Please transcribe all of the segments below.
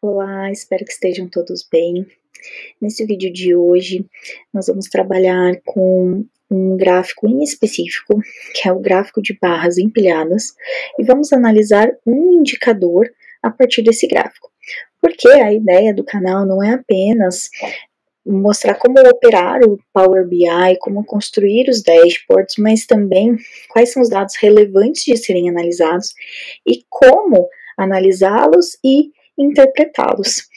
Olá, espero que estejam todos bem. Nesse vídeo de hoje, nós vamos trabalhar com um gráfico em específico, que é o gráfico de barras empilhadas, e vamos analisar um indicador a partir desse gráfico. Porque a ideia do canal não é apenas mostrar como operar o Power BI, como construir os dashboards, mas também quais são os dados relevantes de serem analisados e como analisá-los e interpretá-los.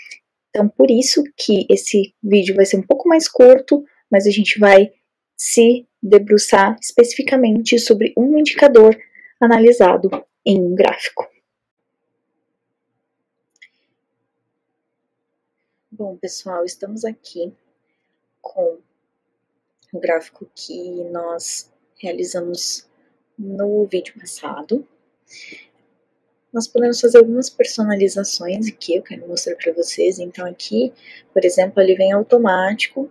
Então, por isso que esse vídeo vai ser um pouco mais curto, mas a gente vai se debruçar especificamente sobre um indicador analisado em um gráfico. Bom, pessoal, estamos aqui com o gráfico que nós realizamos no vídeo passado. Nós podemos fazer algumas personalizações aqui, eu quero mostrar para vocês. Então aqui, por exemplo, ele vem automático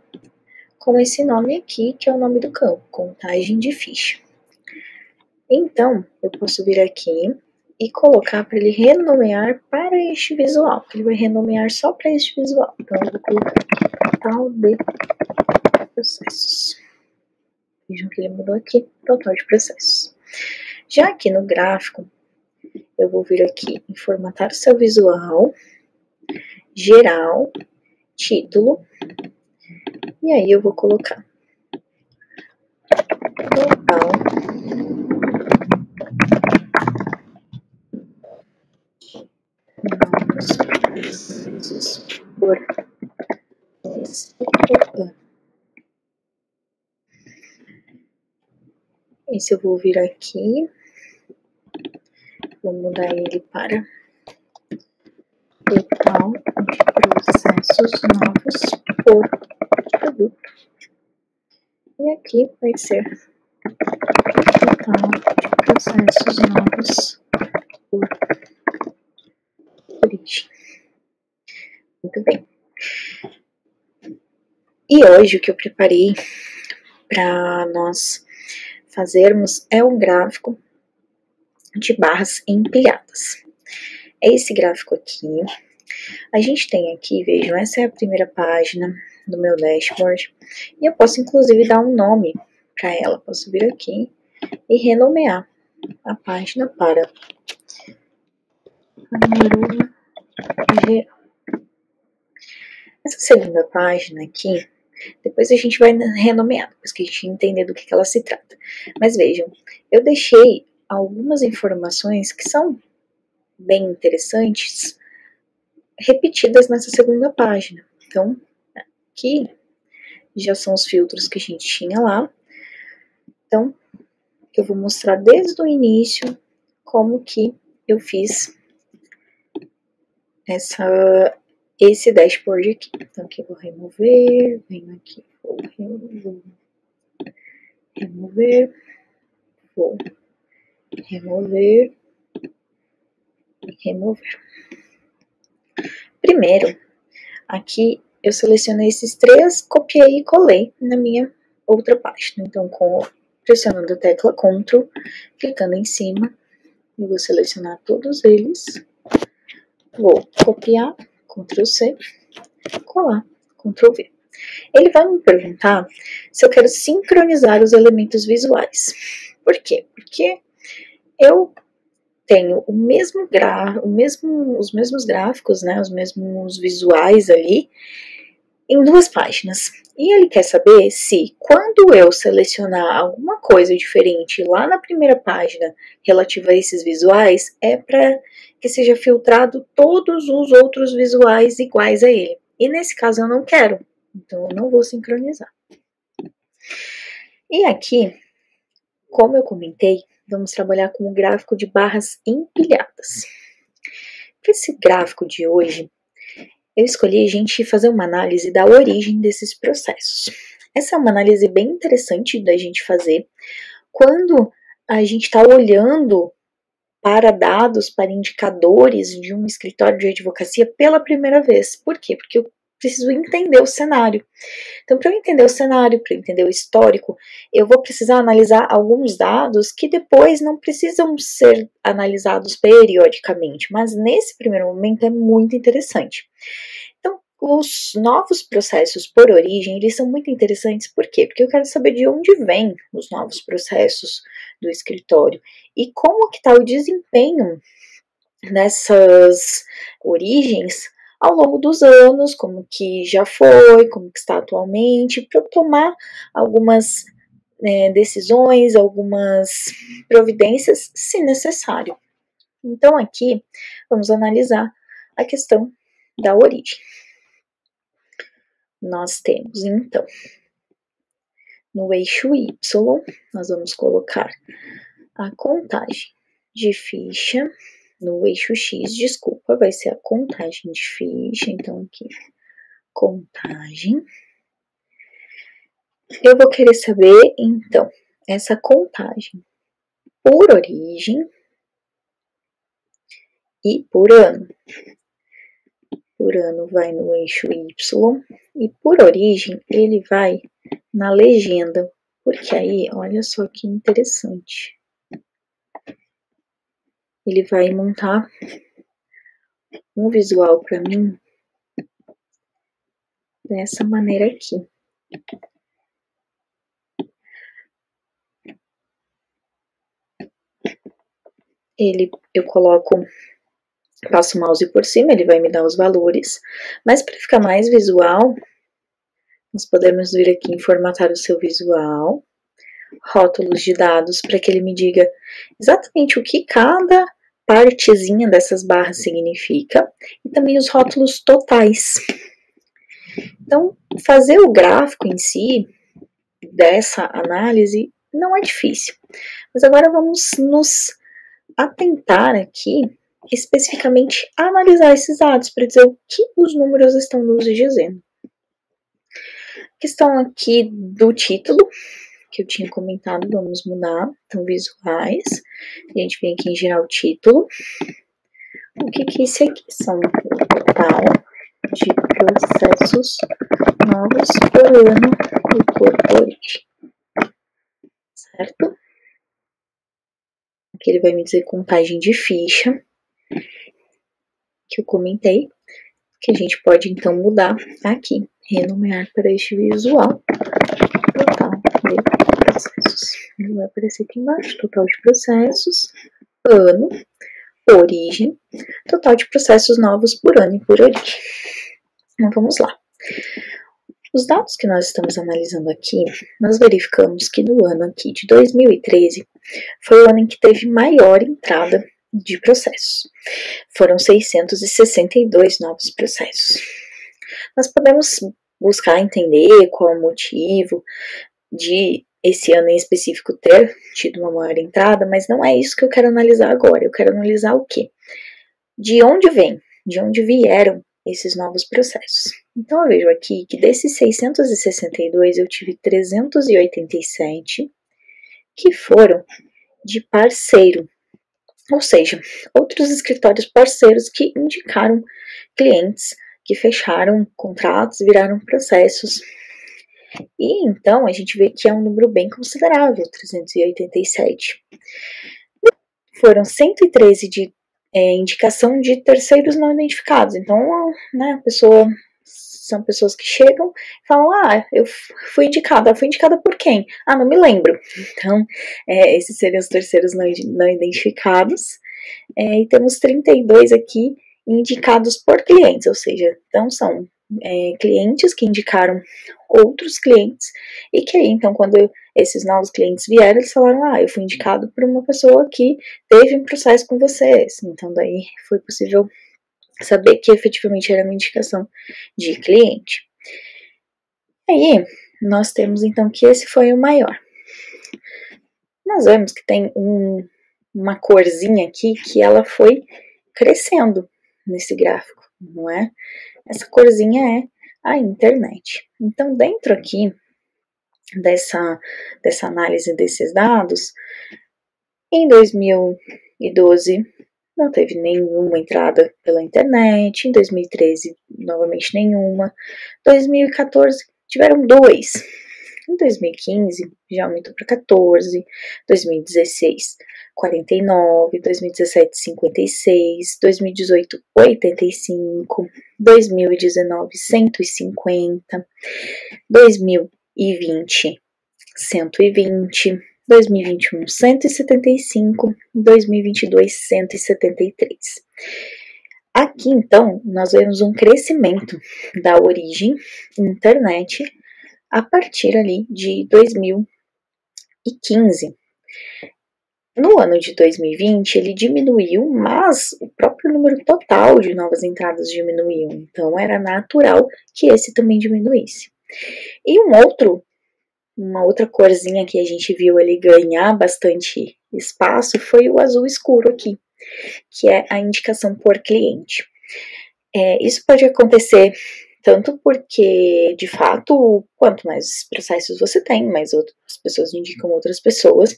com esse nome aqui, que é o nome do campo, contagem de ficha. Então, eu posso vir aqui e colocar para ele renomear para este visual. Ele vai renomear só para este visual. Então, eu vou colocar aqui total de processos. Vejam que ele mudou aqui, total de processos. Já aqui no gráfico, eu vou vir aqui em formatar o seu visual, geral, título, e aí eu vou colocar total processos por esse ano. Esse eu vou vir aqui, vou mudar ele para total de processos novos por produto. E aqui vai ser total de processos novos por origem. Muito bem. E hoje o que eu preparei para nós fazermos é um gráfico de barras empilhadas. É esse gráfico aqui. A gente tem aqui, vejam, essa é a primeira página do meu dashboard. E eu posso, inclusive, dar um nome para ela. Posso vir aqui e renomear a página para panorama geral. Essa segunda página aqui, depois a gente vai renomear, depois que a gente entender do que ela se trata. Mas vejam, eu deixei algumas informações que são bem interessantes repetidas nessa segunda página. Então, aqui já são os filtros que a gente tinha lá. Então, eu vou mostrar desde o início como que eu fiz esse dashboard aqui. Então, aqui eu vou remover, venho aqui, vou remover, vou remover e remover. Primeiro, aqui eu selecionei esses três, copiei e colei na minha outra página. Então, pressionando a tecla Ctrl, clicando em cima, eu vou selecionar todos eles, vou copiar, Ctrl C, colar, Ctrl V. Ele vai me perguntar se eu quero sincronizar os elementos visuais. Por quê? Porque eu tenho os mesmos gráficos, né, os mesmos visuais ali, em duas páginas. E ele quer saber se, quando eu selecionar alguma coisa diferente lá na primeira página relativa a esses visuais, é para que seja filtrado todos os outros visuais iguais a ele. E nesse caso eu não quero, então eu não vou sincronizar. E aqui, como eu comentei, vamos trabalhar com o gráfico de barras empilhadas. Para esse gráfico de hoje, eu escolhi a gente fazer uma análise da origem desses processos. Essa é uma análise bem interessante da gente fazer quando a gente está olhando para dados, para indicadores de um escritório de advocacia pela primeira vez. Por quê? Porque preciso entender o cenário. Então, para eu entender o cenário, para eu entender o histórico, eu vou precisar analisar alguns dados que depois não precisam ser analisados periodicamente, mas nesse primeiro momento é muito interessante. Então, os novos processos por origem, eles são muito interessantes, por quê? Porque eu quero saber de onde vêm os novos processos do escritório e como que está o desempenho nessas origens ao longo dos anos, como que já foi, como que está atualmente, para eu tomar algumas decisões, algumas providências, se necessário. Então, aqui, vamos analisar a questão da origem. Nós temos, então, no eixo Y, nós vamos colocar a contagem de ficha. No eixo X, desculpa, vai ser a contagem de ficha. Então, aqui, contagem. Eu vou querer saber, então, essa contagem por origem e por ano. Por ano vai no eixo Y e por origem ele vai na legenda, porque aí, olha só que interessante. Ele vai montar um visual para mim dessa maneira aqui. Eu coloco, passo o mouse por cima, ele vai me dar os valores, mas para ficar mais visual, nós podemos vir aqui em formatar o seu visual, rótulos de dados, para que ele me diga exatamente o que cada partezinha dessas barras significa, e também os rótulos totais. Então, fazer o gráfico em si, dessa análise, não é difícil. Mas agora vamos nos atentar aqui, especificamente, a analisar esses dados, para dizer o que os números estão nos dizendo. Questão aqui do título, que eu tinha comentado, vamos mudar. Então, visuais. A gente vem aqui em gerar o título. O que é isso aqui? São o total de processos novos por ano e por origem. Certo? Aqui ele vai me dizer contagem de ficha, que eu comentei, que a gente pode então mudar aqui, renomear para este visual, total de processos. Ele vai aparecer aqui embaixo, total de processos, ano, origem, total de processos novos por ano e por origem. Então vamos lá. Os dados que nós estamos analisando aqui, nós verificamos que no ano aqui de 2013 foi o ano em que teve maior entrada de processos. Foram 662 novos processos. Nós podemos buscar entender qual é o motivo de esse ano em específico ter tido uma maior entrada, mas não é isso que eu quero analisar agora. Eu quero analisar o quê? De onde vem? De onde vieram esses novos processos? Então, eu vejo aqui que desses 662, eu tive 387 que foram de parceiro, ou seja, outros escritórios parceiros que indicaram clientes que fecharam contratos, viraram processos. E então a gente vê que é um número bem considerável, 387. Foram 113 de indicação de terceiros não identificados. Então, né, são pessoas que chegam e falam, eu fui indicada por quem? Não me lembro. Então, esses seriam os terceiros não identificados. E temos 32 aqui indicados por clientes, ou seja, então são clientes que indicaram outros clientes e que aí, então, quando esses novos clientes vieram, eles falaram, eu fui indicado por uma pessoa que teve um processo com vocês. Então, daí foi possível saber que efetivamente era uma indicação de cliente. Aí, nós temos, então, que esse foi o maior. Nós vemos que tem uma corzinha aqui que ela foi crescendo nesse gráfico, não é? Essa corzinha é a internet. Então, dentro aqui dessa análise desses dados, em 2012, não teve nenhuma entrada pela internet. Em 2013, novamente nenhuma. 2014, tiveram 2. Em 2015, já aumentou para 14. 2016, 49. 2017, 56. 2018, 85. 2019, 150. 2020, 120. 2021, 175, 2022, 173. Aqui, então, nós vemos um crescimento da origem internet a partir ali de 2015. No ano de 2020, ele diminuiu, mas o próprio número total de novas entradas diminuiu. Então, era natural que esse também diminuísse. E uma outra corzinha que a gente viu ele ganhar bastante espaço foi o azul escuro aqui, que é a indicação por cliente. Isso pode acontecer tanto porque, de fato, quanto mais processos você tem, mais outras pessoas indicam outras pessoas,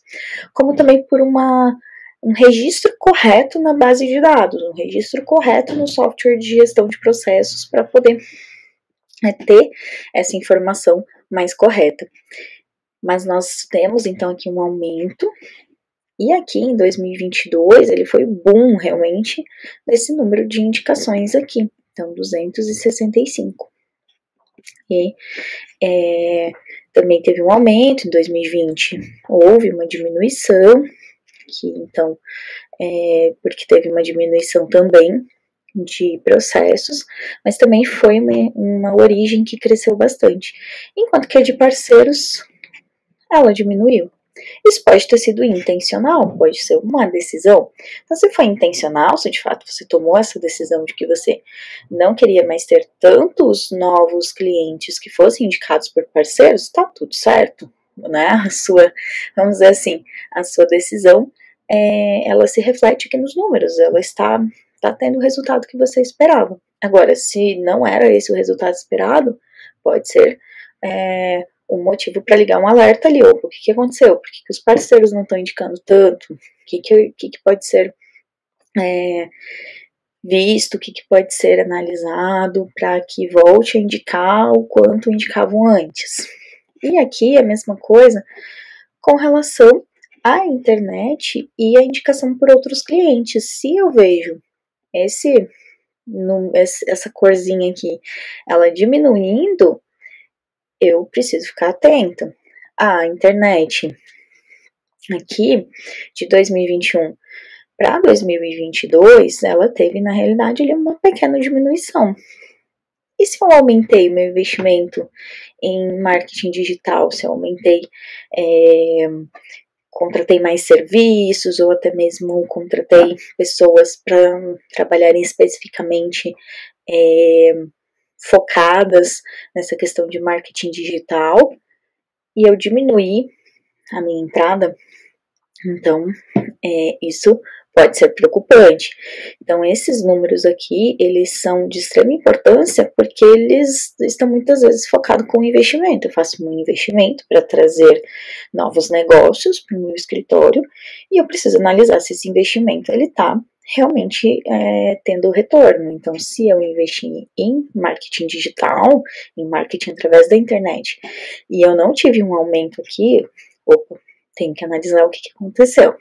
como também por um registro correto na base de dados, um registro correto no software de gestão de processos para poder ter essa informação mais correta. Mas nós temos então aqui um aumento, e aqui em 2022 ele foi o boom realmente desse número de indicações aqui, então 265. E também teve um aumento em 2020, houve uma diminuição, que então, porque teve uma diminuição também de processos, mas também foi uma origem que cresceu bastante, enquanto que a de parceiros ela diminuiu. Isso pode ter sido intencional, pode ser uma decisão. Então, se foi intencional, se de fato você tomou essa decisão de que você não queria mais ter tantos novos clientes que fossem indicados por parceiros, tá tudo certo, né? Vamos dizer assim, a sua decisão, ela se reflete aqui nos números, ela está tendo o resultado que você esperava. Agora, se não era esse o resultado esperado, pode ser um motivo para ligar um alerta ali. Opa, o que aconteceu? Por que os parceiros não estão indicando tanto? O que pode ser visto? O que pode ser analisado para que volte a indicar o quanto indicavam antes? E aqui a mesma coisa com relação à internet e a indicação por outros clientes. Se eu vejo essa corzinha aqui, ela diminuindo, eu preciso ficar atenta. A internet aqui de 2021 para 2022, ela teve na realidade ali uma pequena diminuição. E se eu aumentei meu investimento em marketing digital, se eu aumentei, contratei mais serviços ou até mesmo contratei pessoas para trabalharem especificamente focadas nessa questão de marketing digital, e eu diminuí a minha entrada, então isso pode ser preocupante. Então, esses números aqui, eles são de extrema importância porque eles estão muitas vezes focados com investimento. Eu faço um investimento para trazer novos negócios para o meu escritório e eu preciso analisar se esse investimento ele está realmente tendo retorno. Então, se eu investir em marketing digital, em marketing através da internet, e eu não tive um aumento aqui, tenho que analisar o que aconteceu.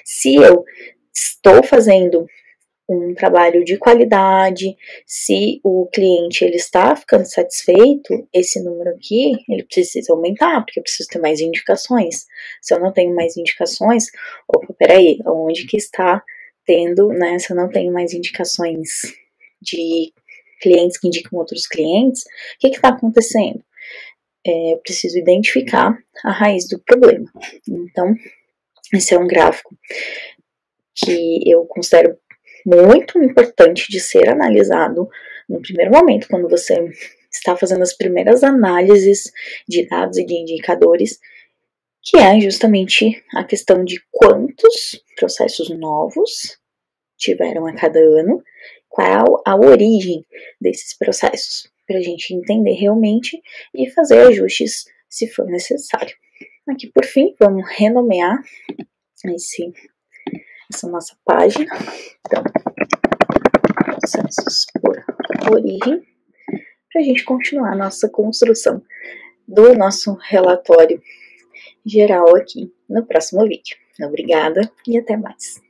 Se eu estou fazendo um trabalho de qualidade, se o cliente ele está ficando satisfeito, esse número aqui, ele precisa aumentar, porque eu preciso ter mais indicações. Se eu não tenho mais indicações, peraí, onde que está tendo, né, se eu não tenho mais indicações de clientes que indicam outros clientes, o que está acontecendo? Eu preciso identificar a raiz do problema. Então, esse é um gráfico que eu considero muito importante de ser analisado no primeiro momento, quando você está fazendo as primeiras análises de dados e de indicadores, que é justamente a questão de quantos processos novos tiveram a cada ano, qual a origem desses processos, para a gente entender realmente e fazer ajustes se for necessário. Aqui, por fim, vamos renomear esse essa nossa página. Então, processos por origem, para a gente continuar a nossa construção do nosso relatório geral aqui no próximo vídeo. Obrigada e até mais.